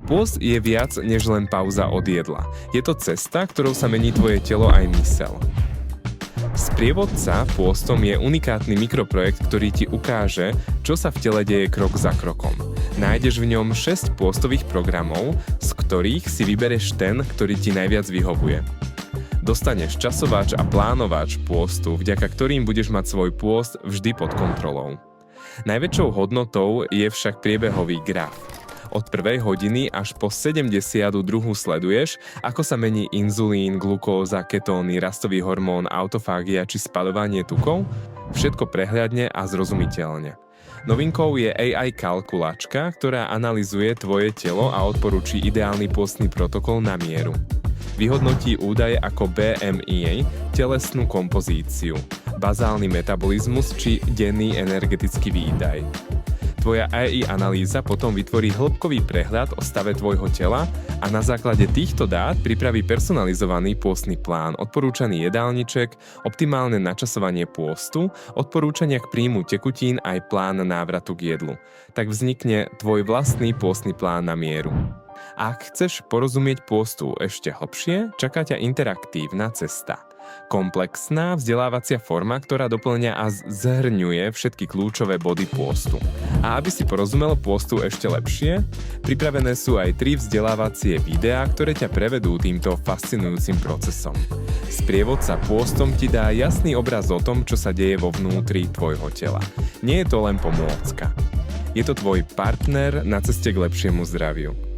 Pôst je viac než len pauza od jedla. Je to cesta, ktorou sa mení tvoje telo aj myseľ. Sprievodca pôstom je unikátny mikroprojekt, ktorý ti ukáže, čo sa v tele deje krok za krokom. Nájdeš v ňom 6 pôstových programov, z ktorých si vybereš ten, ktorý ti najviac vyhovuje. Dostaneš časovač a plánovač pôstu, vďaka ktorým budeš mať svoj pôst vždy pod kontrolou. Najväčšou hodnotou je však priebehový graf. Od 1. hodiny až po 72. sleduješ, ako sa mení inzulín, glukóza, ketóny, rastový hormón, autofágia či spaľovanie tukov. Všetko prehľadne a zrozumiteľne. Novinkou je AI kalkulačka, ktorá analyzuje tvoje telo a odporúči ideálny pôstny protokol na mieru. Vyhodnotí údaje ako BMI, telesnú kompozíciu, bazálny metabolizmus či denný energetický výdaj. Tvoja AI analýza potom vytvorí hĺbkový prehľad o stave tvojho tela a na základe týchto dát pripraví personalizovaný pôstny plán, odporúčaný jedálniček, optimálne načasovanie pôstu, odporúčania k príjmu tekutín aj plán návratu k jedlu. Tak vznikne tvoj vlastný pôstny plán na mieru. Ak chceš porozumieť pôstu ešte hlbšie, čaká ťa interaktívna cesta. Komplexná vzdelávacia forma, ktorá doplňa a zhrňuje všetky kľúčové body pôstu. A aby si porozumel pôstu ešte lepšie, pripravené sú aj 3 vzdelávacie videá, ktoré ťa prevedú týmto fascinujúcim procesom. Sprievodca pôstom ti dá jasný obraz o tom, čo sa deje vo vnútri tvojho tela. Nie je to len pomôcka. Je to tvoj partner na ceste k lepšiemu zdraviu.